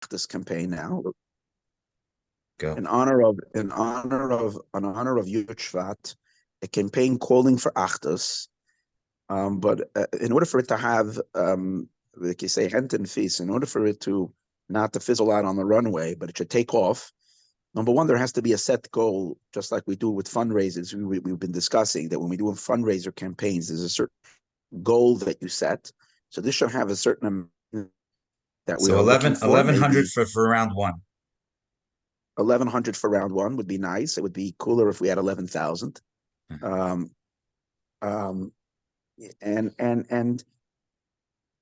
Achdus campaign now. Go. In honor of Yud Shvat, a campaign calling for Achdus. But in order for it to have, like you say, Henten feast, in order for it to not to fizzle out on the runway, but it should take off. Number one, there has to be a set goal, just like we do with fundraisers. We've been discussing that when we do fundraiser campaigns, there's a certain goal that you set. So this should have a certain amount that we So are looking for. 1100 for round one. 1100 for round one would be nice. It would be cooler if we had 11,000. And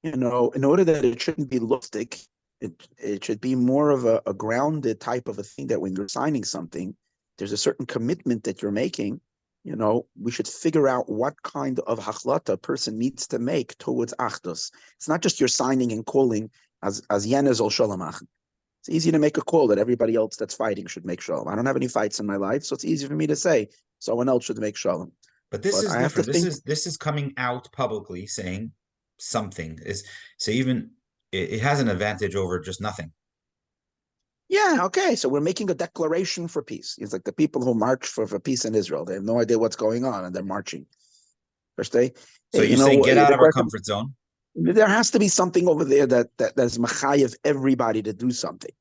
in order that it shouldn't be lipstick, it should be more of a grounded type of a thing that when you're signing something, there's a certain commitment that you're making. We should figure out what kind of hachlata a person needs to make towards achdus. It's not just you're signing and calling as yenez ol shalom. It's easy to make a call that everybody else that's fighting should make shalom. I don't have any fights in my life, so it's easy for me to say someone else should make shalom. But this is different. This is coming out publicly saying something so even it has an advantage over just nothing. Yeah, okay. So we're making a declaration for peace. It's like the people who march for peace in Israel. They have no idea what's going on, and they're marching. So you're saying get out of our comfort zone? There has to be something over there that's machayev everybody to do something.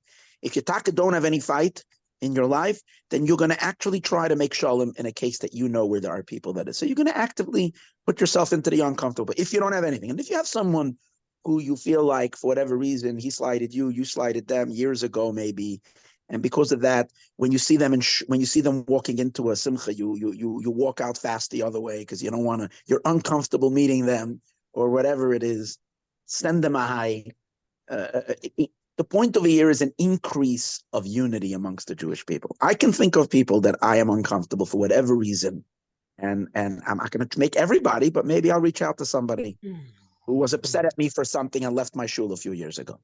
If you don't have any fight in your life, then you're going to actually try to make shalom in a case that where there are people that is. So you're going to actively put yourself into the uncomfortable. If you don't have anything, and if you have someone who you feel like for whatever reason he slighted you, you slighted them years ago maybe, and because of that, when you see them walking into a simcha, you walk out fast the other way because you don't want to. You're uncomfortable meeting them or whatever it is. Send them a hi. The point over here is an increase of unity amongst the Jewish people. I can think of people that I am uncomfortable for whatever reason, and I'm not going to make everybody, but maybe I'll reach out to somebody who was upset at me for something and left my shul a few years ago.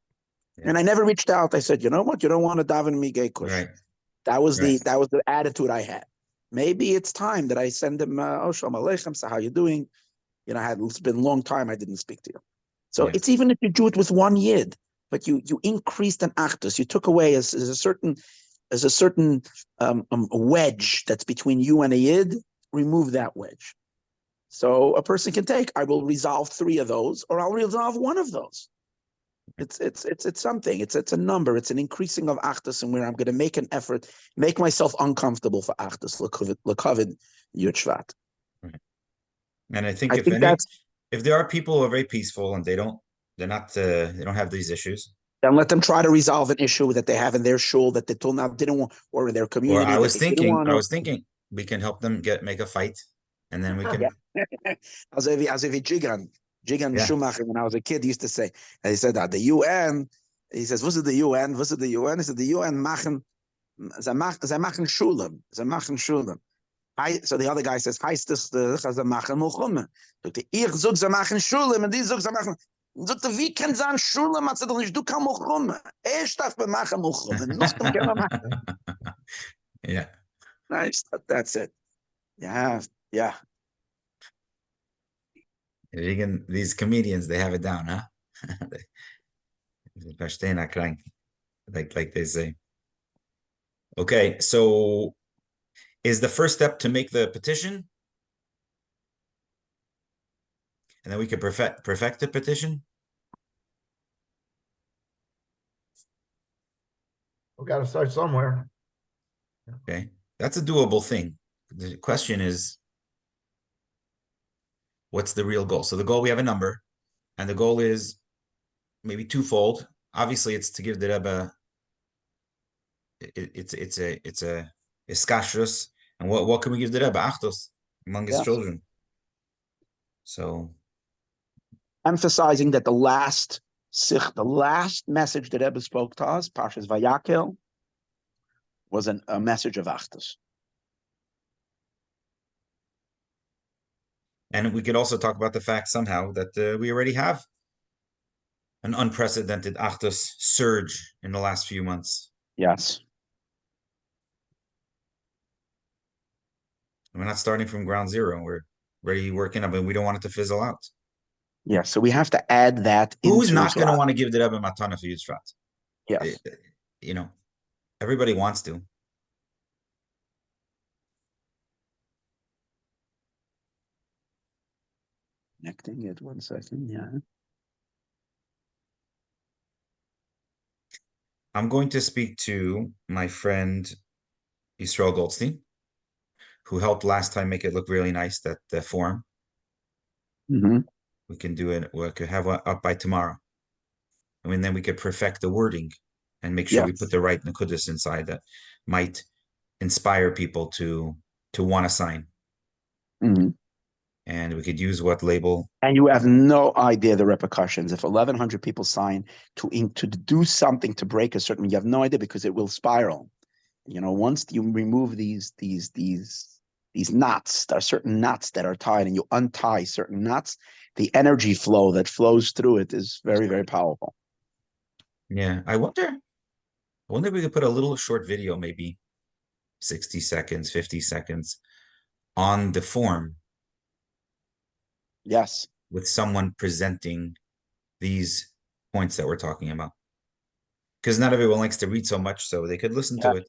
Yeah. And I never reached out. I said, you know what? You don't want to daven me gay kush. Right. That was the attitude I had. Maybe it's time that I send him, oh, shalom aleichem, so how you doing? It's been a long time I didn't speak to you. So it's even if you do it with one yid, but you increased an achdus, you took away as a certain wedge that's between you and a yid, remove that wedge. So a person can I will resolve 3 of those, or I'll resolve 1 of those. It's something. It's a number. It's an increasing of achdus, and where I'm going to make an effort, make myself uncomfortable for achdus, l'kovid Yud Shvat. And I think if there are people who are very peaceful and they don't have these issues, then let them try to resolve an issue that they have in their shul that they till now didn't want, or in their community. Or I was thinking we can help them make a fight, and then we can. As if Jigan Schumacher, when I was a kid, used to say, and he said that the UN. He says, "Was it the UN? Was it the UN?" He said, "The UN machen, ze machen shulam, ze machen shulam." So the other guy says, "Heißt das ze machen mulchume?" So ich zog ze machen shulam, and die zog ze machen. So wie kann sein shulam? Hat doch nicht du kann mulchume. Darf be machen mulchume. Noch dem kann machen. Yeah. Nice. That's it. Yeah. These comedians, they have it down, huh? like they say. Okay, so is the first step to make the petition? And then we can perfect the petition? We got to start somewhere. Okay, that's a doable thing. The question is, what's the real goal? So the goal, we have a number, and the goal is maybe twofold. Obviously, it's to give the Rebbe. It's a iskashrus, and what can we give the Rebbe? Achdos among his children. So, emphasizing that the last message that Rebbe spoke to us, Parshas Vayakel, was a message of Achdus. And we could also talk about the fact somehow that we already have an unprecedented Achdus surge in the last few months. Yes. We're not starting from ground zero. We're already working up, and we don't want it to fizzle out. Yeah, so we have to add that. Who's not going to want to give the Rebbe matana for Yud Shvat? Yes. You know, everybody wants to. Connecting it 1 second. Yeah. I'm going to speak to my friend Yisrael Goldstein, who helped last time make it look really nice, that the forum. Mm-hmm. We can do it. We could have one up by tomorrow. And then we could perfect the wording and make sure we put Yes. the right Nakudas inside that might inspire people to want to sign. Mm-hmm. And we could use what label. And you have no idea the repercussions. If 1,100 people sign to do something to break a certain, you have no idea, because it will spiral. You know, once you remove these knots, there are certain knots that are tied, and you untie certain knots, the energy flow that flows through it is very, very powerful. Yeah, I wonder if we could put a little short video, maybe 60 seconds, 50 seconds, on the form. Yes. With someone presenting these points that we're talking about. Because not everyone likes to read so much, so they could listen to it,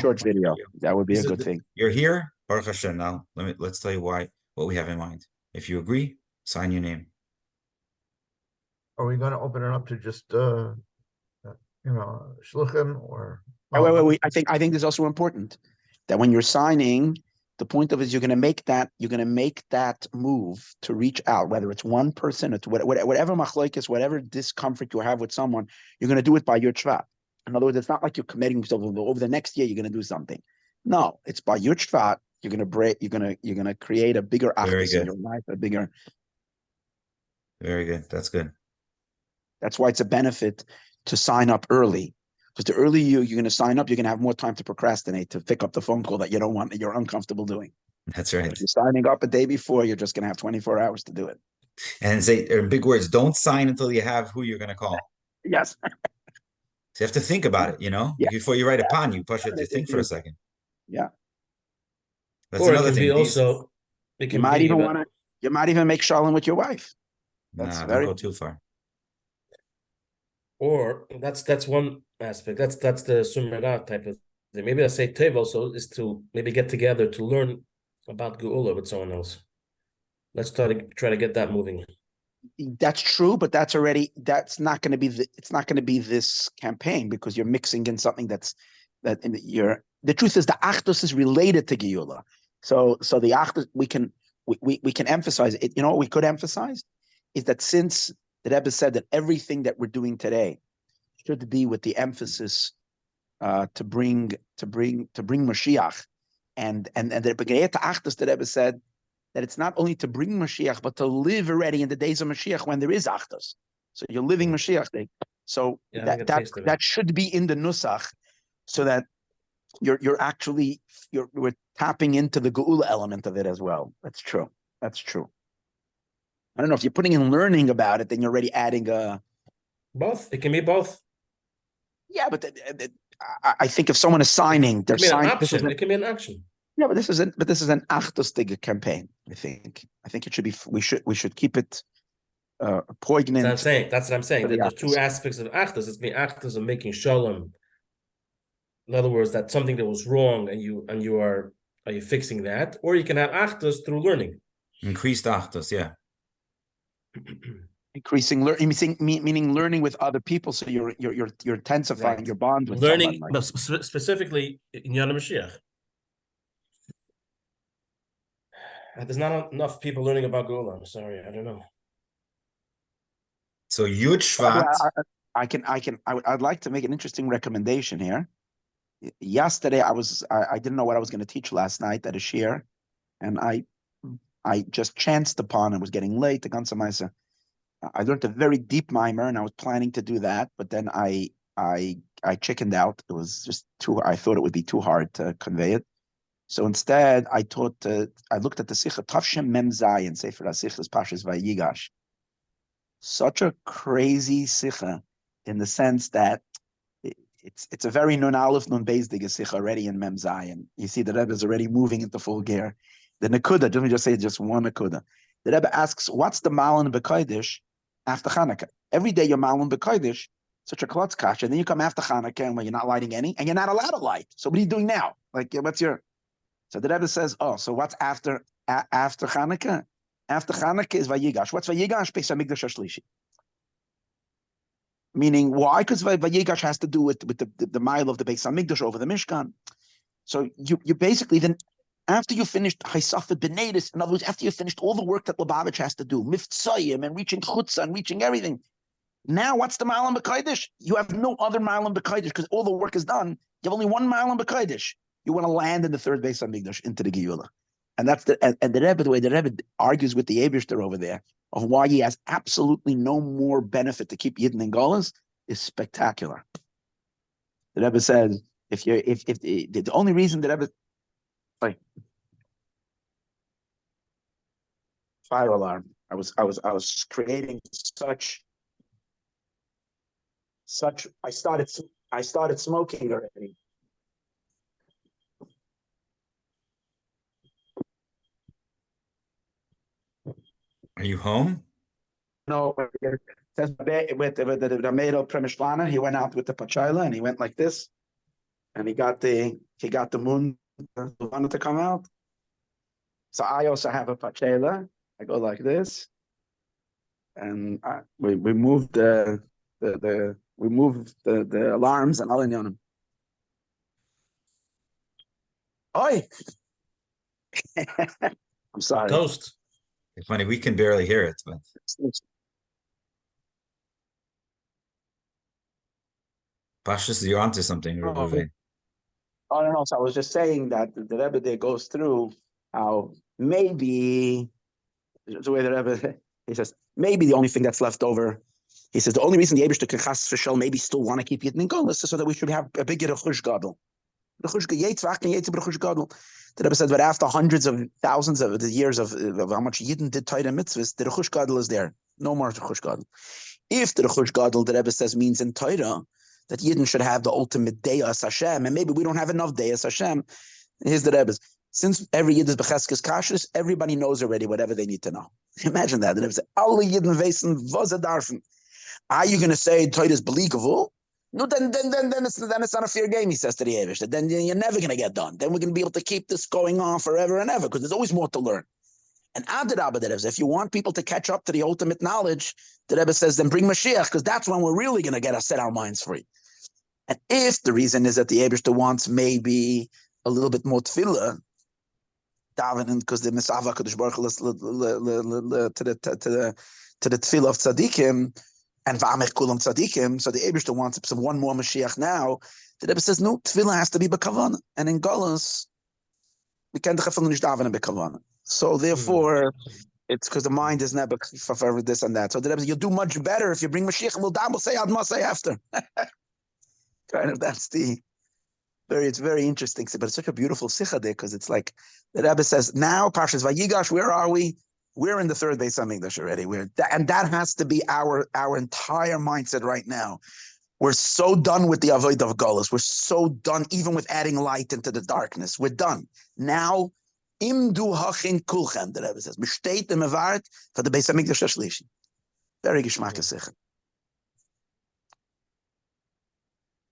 Short video. That would be a good thing. You're here, Baruch Hashem. Now, let's tell you what we have in mind. If you agree, sign your name. Are we going to open it up to just, shluchim or? Wait. I think this is also important, that when you're signing, the point of it is you're going to make that move to reach out, whether it's one person or to whatever machlokes, whatever discomfort you have with someone, you're going to do it by your shvat. In other words, it's not like you're committing yourself over the next year you're going to do something. No, it's by your shvat. You're going to break. You're going to create a bigger achdus in your life, a bigger. Very good. That's good. That's why it's a benefit to sign up early. Because the earlier you're going to sign up, you're going to have more time to procrastinate, to pick up the phone call that you don't want, that you're uncomfortable doing. That's right. If you're signing up a day before, you're just going to have 24 hours to do it. And say, in big words, don't sign until you have who you're going to call. Yes. So you have to think about it, Yeah. before you write upon, you push it to think for a second. Yeah. That's or another it can thing. be also, it can you might even make shalom with your wife. Nah, don't go too far. Or that's one aspect. That's the sumerat type of thing. Maybe I say Tev also is to maybe get together to learn about Geula with someone else. Let's try to get that moving. That's true, but that's not going to be it's not going to be this campaign, because you're mixing in something the truth is the achdus is related to Geula. So the achdus, we can emphasize it. You know what we could emphasize is that, since the Rebbe said that everything that we're doing today should be with the emphasis to bring Mashiach, and the Begayet Achdus, the Rebbe said that it's not only to bring Mashiach, but to live already in the days of Mashiach when there is Achdus. So you're living Mashiach day. So that should be in the Nusach, so that we're tapping into the Geula element of it as well. That's true. I don't know if you're putting in learning about it, then you're already adding both. It can be both. Yeah, but I think if someone is signing, they're signing. It can be an action. Yeah, but this is an achdustige campaign. I think it should be. We should keep it poignant. That's what I'm saying. There's two aspects of achdus. It's being achdus of making shalom. In other words, that's something that was wrong, and you are you fixing that, or you can have achdus through learning. Increased achdus, yeah. Increasing learning, meaning learning with other people, so you're intensifying your bond with learning, someone. But specifically in Yana Mashiach. There's not enough people learning about Geula. I'm sorry, I don't know. So Yud Shvat. I'd like to make an interesting recommendation here. Yesterday, I didn't know what I was going to teach last night at a shir, and I just chanced upon, it was getting late. The Ganze Meise, I learned a very deep mimer, and I was planning to do that, but then I chickened out. It was just I thought it would be too hard to convey it. So instead, I looked at the Sikha Tavshem Mem Zayin, Sefer HaSichas Pashas Vayigash. Such a crazy Sikha, in the sense that it's a very Nun Aleph Nun Beis Dige Sikha already in Mem Zayin. You see the Rebbe is already moving into full gear. The Nakuda, let me just say just one Nakuda. The Rebbe asks, what's the Malin B'Kodesh after Chanukah? Every day you're Malin B'Kodesh, such a klutz kasha. And then you come after Hanukkah and when you're not lighting any, and you're not allowed to light. So what are you doing now? Like, what's your? So the Rebbe says, oh, so what's after Hanukkah? After Hanukkah is Vayigash. What's Vayigash? Beis Hamikdash Shlishi. Meaning, why? Because Vayigash has to do with the mile of the Beis Hamikdash over the Mishkan. So you basically then, after you finished Haisafet Benedis, in other words, after you finished all the work that Lubavitch has to do, Miftsayim and reaching Chutzah and reaching everything, now what's the Malam B'Kodesh? You have no other Malam B'Kodesh because all the work is done. You have only one Malam B'Kodesh. You want to land in the third Beis Hamikdash into the Geula. And that's the Rebbe, the way the Rebbe argues with the Eibishter over there of why he has absolutely no more benefit to keep Yidden and Golas is spectacular. The Rebbe says, if the only reason the Rebbe, like, fire alarm. I was creating such. I started smoking already. Are you home? No, it says with the Ramiro Premishvana, he went out with the Pachayla and he went like this, and he got the moon to come out. So I also have a Pachayla. I go like this, and we moved the alarms and all in them. Oi! I'm sorry. Toast. It's funny, we can barely hear it, but Pashas, you're onto something, Reuven. I don't know. So I was just saying that the Rebbe there goes through how maybe the way the Rebbe, he says, maybe the only thing that's left over, he says, the only reason the Eibishter can chas v'shel maybe still want to keep Yidden in Golas is so that we should have a bigger Rechush Gadol. Rechush Gadol. The Rebbe said, but after hundreds of thousands of the years of how much Yidden did Torah mitzvahs, the Rechush Gadol is there. No more Rechush Gadol. If the Rechush Gadol, the Rebbe says, means in Torah, that Yidden should have the ultimate Deus Hashem, and maybe we don't have enough Deus Hashem. Here's the Rebbe's. Since every Yid is Becheskes Kashrus, everybody knows already whatever they need to know. Imagine that. The Rebbe said, Alle Yidden wissen, was darfen. Are you going to say Torah is believable? No, then it's not a fair game, he says to the Eivish. Then you're never going to get done. Then we're going to be able to keep this going on forever and ever, because there's always more to learn. And Adarabba, the Rebbe says, if you want people to catch up to the ultimate knowledge, the Rebbe says, then bring Mashiach, because that's when we're really going to set our minds free. And if the reason is that the Eibishter wants maybe a little bit more tefillah, davening, because the Mesava Kadosh Baruch Hu to the tefillah of tzaddikim and v'amech kulam tzaddikim, so the Eibishter wants some one more Mashiach now. The Rebbe says no, tefillah has to be b'kavanah, and in Golos we can't nicht davening b'kavanah. So therefore, it's because the mind is never for this and that. So the Rebbe says you'll do much better if you bring Mashiach, and we'll say Ad Masay after. Kind of, that's it's very interesting, but it's such a beautiful sikha there, because it's like the Rebbe says, now Parshas Vayigash, where are we? We're in the third Beis Hamikdash already. And that has to be our entire mindset right now. We're so done with the avoid of Golos. We're so done, even with adding light into the darkness. We're done. Now, imdu hachin kulchem, the Rebbe says, b'shteit demevart for the Beis Hamikdash Shlishi. Very geschmack sikha.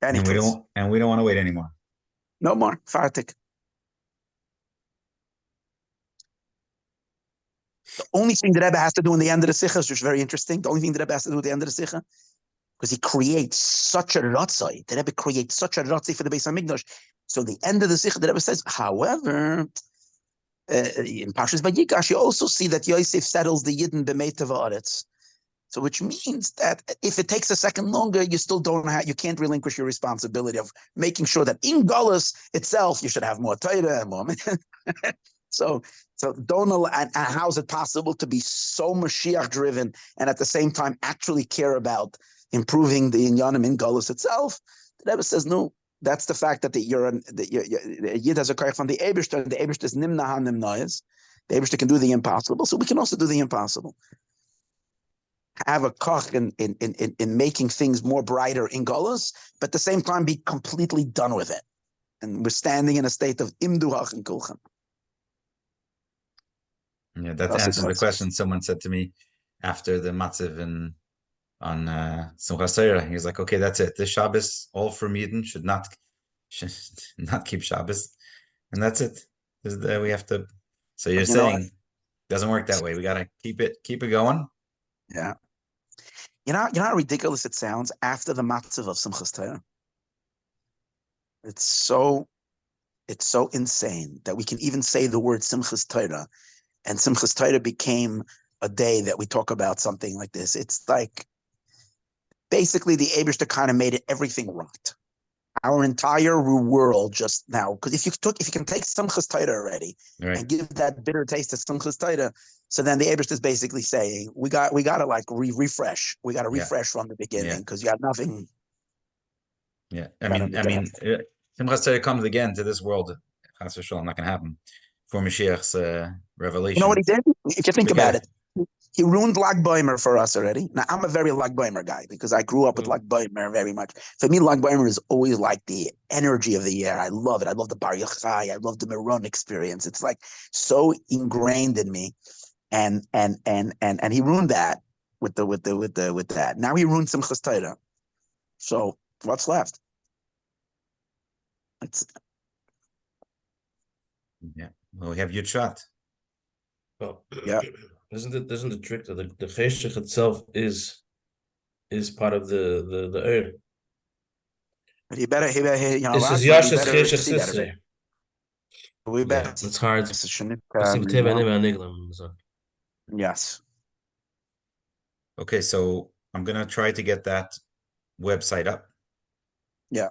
And we don't want to wait anymore. No more. Fartik. The only thing the Rebbe has to do in the end of the Sikha is just very interesting. The only thing the Rebbe has to do at the end of the Sikha, because he creates such a ratzai. The Rebbe creates such a ratzai for the Beis Hamikdash. So the end of the Sikha, the Rebbe says, however, in Parshas Vayigash, you also see that Yosef settles the Yidden b'meitav haaretz. So which means that if it takes a second longer, you still you can't relinquish your responsibility of making sure that in Golos itself, you should have more Torah and more. So don't allow, and how is it possible to be so Mashiach driven and at the same time actually care about improving the Inyanim in Golos itself? The Rebbe says, no, that's the fact that the Yid has a koyach from the Eibishter, and the Eibishter is nimna ha-nimnayis. The Eibishter can do the impossible, so we can also do the impossible. Have a koch in making things more brighter in Golos, but at the same time be completely done with it. And we're standing in a state of imduhach and kulchem. Yeah, that answers the question someone said to me after the matziv in on Simchas Torah. He's like, okay, that's it. This Shabbos, all from Eden should not keep Shabbos, and that's it. We have to. So you're But you know saying doesn't work that way. We gotta keep it going. Yeah. You know how ridiculous it sounds after the matzav of Simchas Torah? It's so insane that we can even say the word Simchas Torah, and Simchas Torah became a day that we talk about something like this. It's like basically the Eibishter kind of made it everything right. Our entire world just now, because if you can take Simchas Torah already and give that bitter taste to Simchas Torah, so then the Eibishter is basically saying we got to like refresh. We got to refresh from the beginning because you have nothing. Yeah, I mean, Simchas Torah comes again to this world. Chas v'shalom, not going to happen for Mashiach's revelation. You know what he did? If you think about it, he ruined Lag Baimer for us already. Now, I'm a very Lag Baimer guy because I grew up with Lag Baimer very much. For me, Lag Baimer is always like the energy of the year. I love it. I love the Bar Yochai. I love the Meron experience. It's like so ingrained in me. And he ruined that with that. Now he ruined Simchas Torah. So what's left? Well, we have Yud Shvat. Well, yeah. Isn't the trick that the Cheshach itself is part of the Eir? But he better This is Yashas Cheshach Sisrei. We better. It's hard. Yes. Okay, so I'm gonna try to get that website up. Yeah.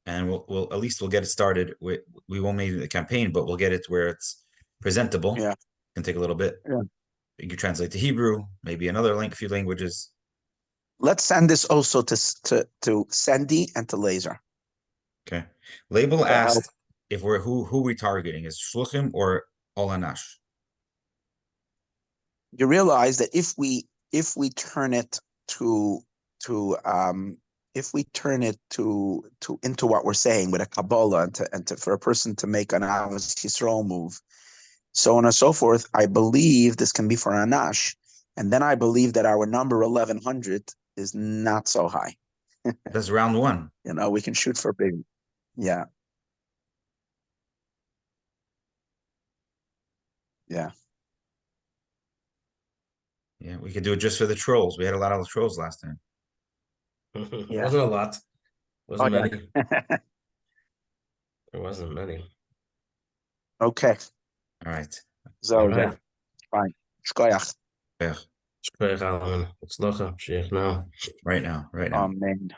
And we'll at least we'll get it started. We won't make the campaign, but we'll get it where it's presentable. Yeah. It can take a little bit. Yeah. You can translate to Hebrew, maybe another few languages. Let's send this also to Sandy and to Laser. Okay. Label asked if we're who we targeting, is Shluchim or Olanash? You realize that if we turn it into what we're saying with a Kabbalah and to for a person to make an Avos Yisrael move, so on and so forth, I believe this can be for Anash, and then I believe that our number 1100 is not so high. That's round one. We can shoot for big. Yeah. Yeah. Yeah, we could do it just for the trolls. We had a lot of trolls last time. It wasn't a lot. Wasn't many. There wasn't many. Okay. All right. So right. Fine. Shkoyach. Yeah. Shkoyach Alaman. It's Locha. Sheikh now. Right now. Amen.